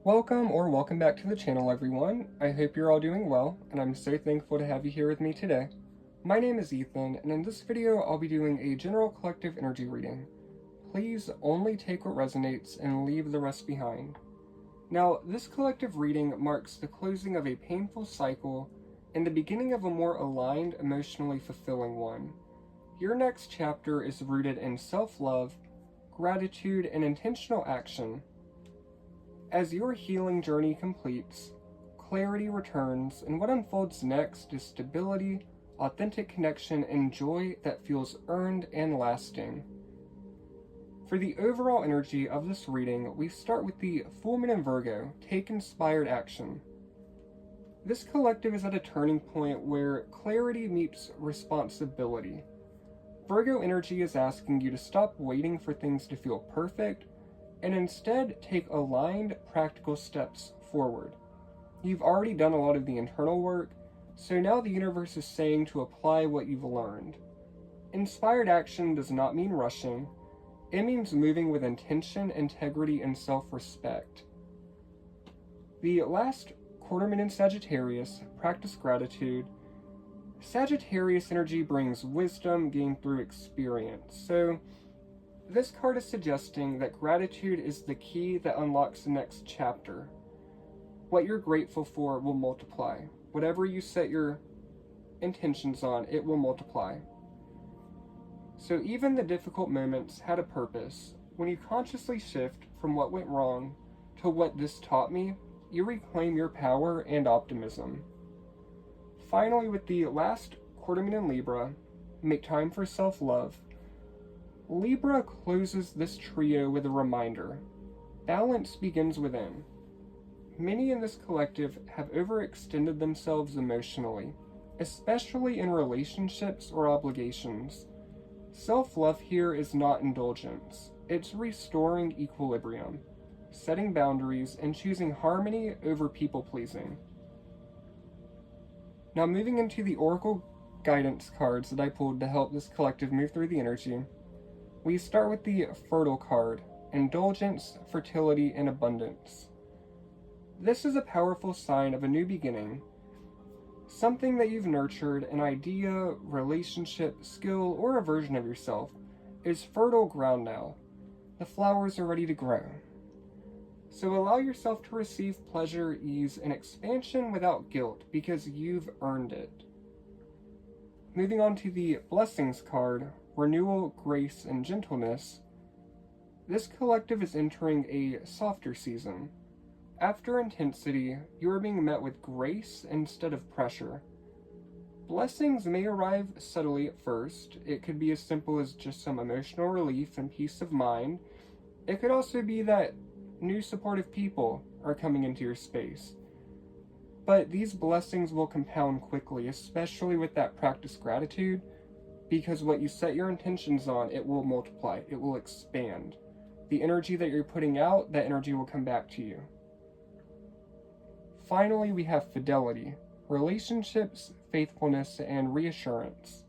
Welcome back to the channel, everyone. I hope you're all doing well, and I'm so thankful to have you here with me today. My name is Ethan, and in this video I'll be doing a general collective energy reading. Please only take what resonates and leave the rest behind. Now, this collective reading marks the closing of a painful cycle and the beginning of a more aligned, emotionally fulfilling one. Your next chapter is rooted in self-love, gratitude, and intentional action. As your healing journey completes, clarity returns, and what unfolds next is stability, authentic connection, and joy that feels earned and lasting. For the overall energy of this reading, we start with the full moon in Virgo, take inspired action. This collective is at a turning point where clarity meets responsibility. Virgo energy is asking you to stop waiting for things to feel perfect, and instead take aligned, practical steps forward. You've already done a lot of the internal work, so now the universe is saying to apply what you've learned. Inspired action does not mean rushing. It means moving with intention, integrity, and self-respect. The last quarter moon in Sagittarius, practice gratitude. Sagittarius energy brings wisdom gained through experience, so this card is suggesting that gratitude is the key that unlocks the next chapter. What you're grateful for will multiply. Whatever you set your intentions on, it will multiply. So even the difficult moments had a purpose. When you consciously shift from what went wrong to what this taught me, you reclaim your power and optimism. Finally, with the last quarter moon in Libra, make time for self-love. Libra closes this trio with a reminder. Balance begins within. Many in this collective have overextended themselves emotionally, especially in relationships or obligations. Self-love here is not indulgence. It's restoring equilibrium, setting boundaries, and choosing harmony over people-pleasing. Now moving into the Oracle guidance cards that I pulled to help this collective move through the energy. We start with the Fertile card, indulgence, fertility, and abundance. This is a powerful sign of a new beginning. Something that you've nurtured, an idea, relationship, skill, or a version of yourself, is fertile ground now. The flowers are ready to grow. So allow yourself to receive pleasure, ease, and expansion without guilt, because you've earned it. Moving on to the Blessings card, renewal, grace, and gentleness. This collective is entering a softer season. After intensity, you are being met with grace instead of pressure. Blessings may arrive subtly at first. It could be as simple as just some emotional relief and peace of mind. It could also be that new supportive people are coming into your space. But these blessings will compound quickly, especially with that practice gratitude, because what you set your intentions on, it will multiply, it will expand. The energy that you're putting out, that energy will come back to you. Finally, we have fidelity, relationships, faithfulness, and reassurance.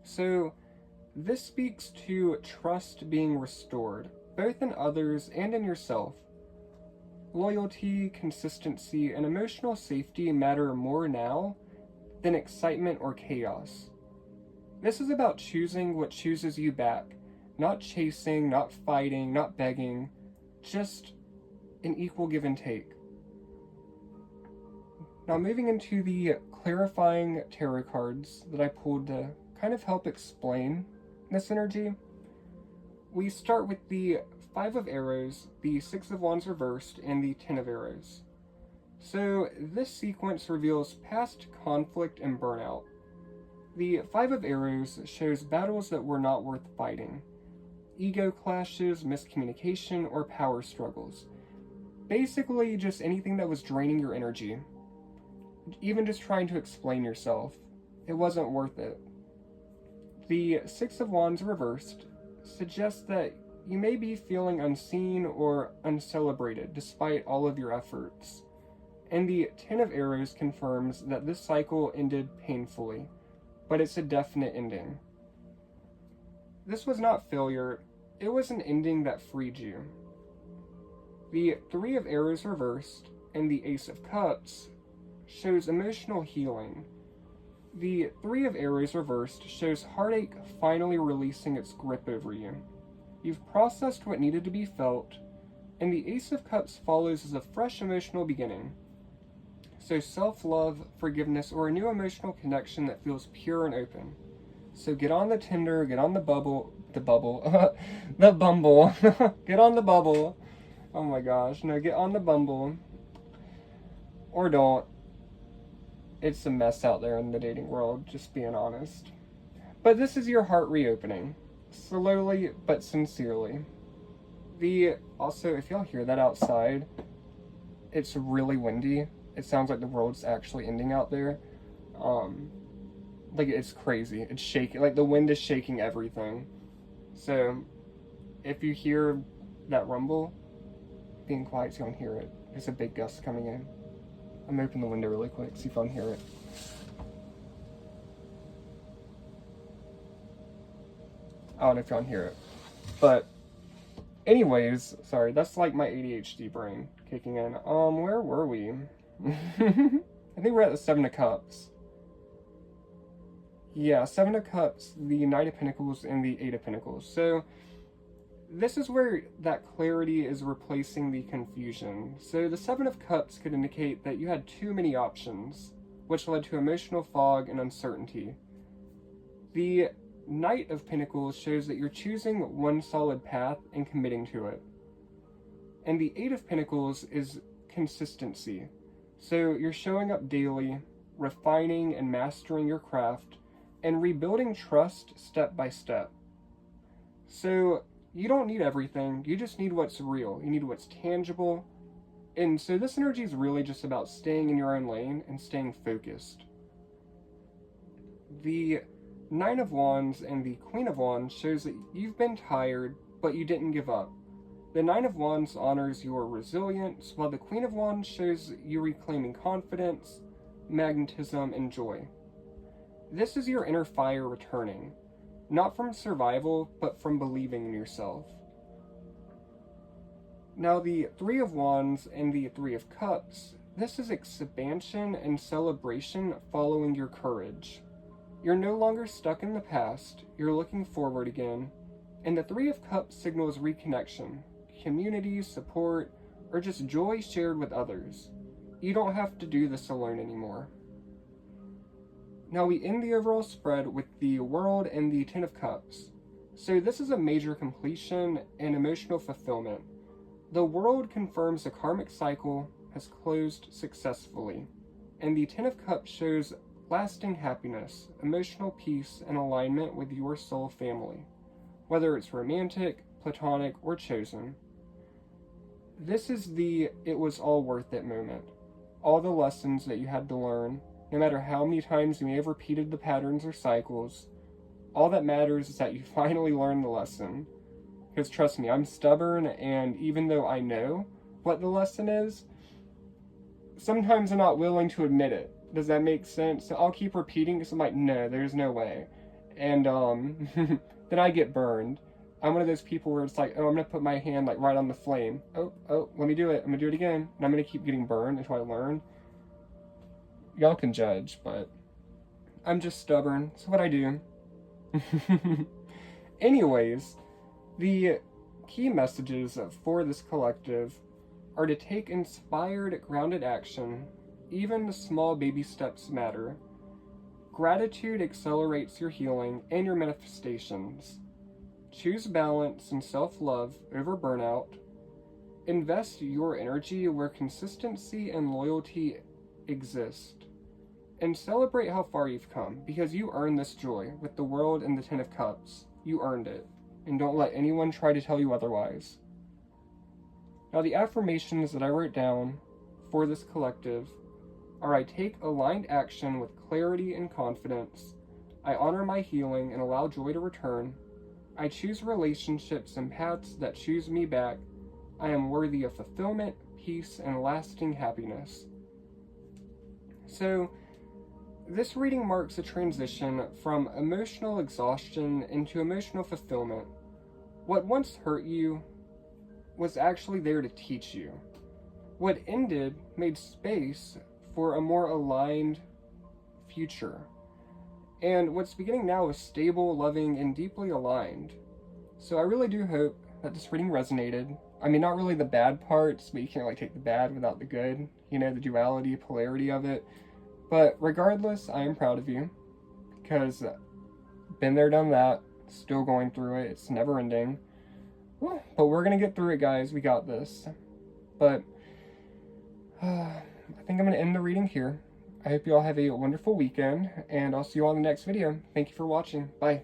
So this speaks to trust being restored, both in others and in yourself. Loyalty, consistency, and emotional safety matter more now than excitement or chaos. This is about choosing what chooses you back, not chasing, not fighting, not begging, just an equal give and take. Now moving into the clarifying tarot cards that I pulled to kind of help explain this energy. We start with the Five of Arrows, the Six of Wands reversed, and the Ten of Arrows. So this sequence reveals past conflict and burnout. The Five of Arrows shows battles that were not worth fighting. Ego clashes, miscommunication, or power struggles. Basically just anything that was draining your energy. Even just trying to explain yourself. It wasn't worth it. The Six of Wands reversed suggests that you may be feeling unseen or uncelebrated despite all of your efforts. And the Ten of Arrows confirms that this cycle ended painfully, but it's a definite ending. This was not failure, it was an ending that freed you. The Three of Arrows reversed and the Ace of Cups shows emotional healing. The Three of Arrows reversed shows heartache finally releasing its grip over you. You've processed what needed to be felt, and the Ace of Cups follows as a fresh emotional beginning. So self-love, forgiveness, or a new emotional connection that feels pure and open. So get on the Tinder, get on the bumble, the Bumble, get on the Bumble. Oh my gosh, no, get on the Bumble. Or don't. It's a mess out there in the dating world, just being honest. But this is your heart reopening. Slowly but sincerely. Also, if y'all hear that outside, it's really windy. It sounds like the world's actually ending out there. Like, it's crazy. It's shaking. Like, the wind is shaking everything. So, if you hear that rumble, being quiet so you don't hear it. There's a big gust coming in. I'm gonna open the window really quick, see if I can hear it. I don't know if y'all can hear it. But, anyways, sorry, that's like my ADHD brain kicking in. Where were we? I think we're at the Seven of Cups. Yeah, Seven of Cups, the Knight of Pentacles, and the Eight of Pentacles. So, this is where that clarity is replacing the confusion. So, the Seven of Cups could indicate that you had too many options, which led to emotional fog and uncertainty. The Knight of Pentacles shows that you're choosing one solid path and committing to it. And the Eight of Pentacles is consistency. So, you're showing up daily, refining and mastering your craft, and rebuilding trust step by step. So, you don't need everything, you just need what's real, you need what's tangible. And so this energy is really just about staying in your own lane and staying focused. The Nine of Wands and the Queen of Wands shows that you've been tired, but you didn't give up. The Nine of Wands honors your resilience, while the Queen of Wands shows you reclaiming confidence, magnetism, and joy. This is your inner fire returning, not from survival, but from believing in yourself. Now the Three of Wands and the Three of Cups, this is expansion and celebration following your courage. You're no longer stuck in the past, you're looking forward again, and the Three of Cups signals reconnection, community, support, or just joy shared with others. You don't have to do this alone anymore. Now we end the overall spread with the World and the Ten of Cups. So this is a major completion and emotional fulfillment. The World confirms the karmic cycle has closed successfully, and the Ten of Cups shows lasting happiness, emotional peace, and alignment with your soul family, whether it's romantic, platonic, or chosen. This is the it was all worth it moment. All the lessons that you had to learn, no matter how many times you may have repeated the patterns or cycles, all that matters is that you finally learned the lesson. Because trust me, I'm stubborn, and even though I know what the lesson is, sometimes I'm not willing to admit it. Does that make sense? So I'll keep repeating because I'm like, no, there's no way. And then I get burned. I'm one of those people where it's like, oh, I'm going to put my hand like right on the flame. Oh, let me do it. I'm going to do it again. And I'm going to keep getting burned until I learn. Y'all can judge, but I'm just stubborn. That's what I do. Anyways, the key messages for this collective are to take inspired, grounded action. Even the small baby steps matter. Gratitude accelerates your healing and your manifestations. Choose balance and self-love over burnout. Invest your energy where consistency and loyalty exist. And celebrate how far you've come, because you earned this joy with the World and the Ten of Cups. You earned it. And don't let anyone try to tell you otherwise. Now the affirmations that I wrote down for this collective are: I take aligned action with clarity and confidence. I honor my healing and allow joy to return. I choose relationships and paths that choose me back. I am worthy of fulfillment, peace, and lasting happiness. So, this reading marks a transition from emotional exhaustion into emotional fulfillment. What once hurt you was actually there to teach you. What ended made space for a more aligned future. And what's beginning now is stable, loving, and deeply aligned. So I really do hope that this reading resonated. I mean, not really the bad parts, but you can't like take the bad without the good, you know, the duality, polarity of it. But regardless, I am proud of you, because been there, done that, still going through it, it's never ending. But we're gonna get through it, guys, we got this. But I think I'm gonna end the reading here. I hope you all have a wonderful weekend, and I'll see you all in the next video. Thank you for watching. Bye.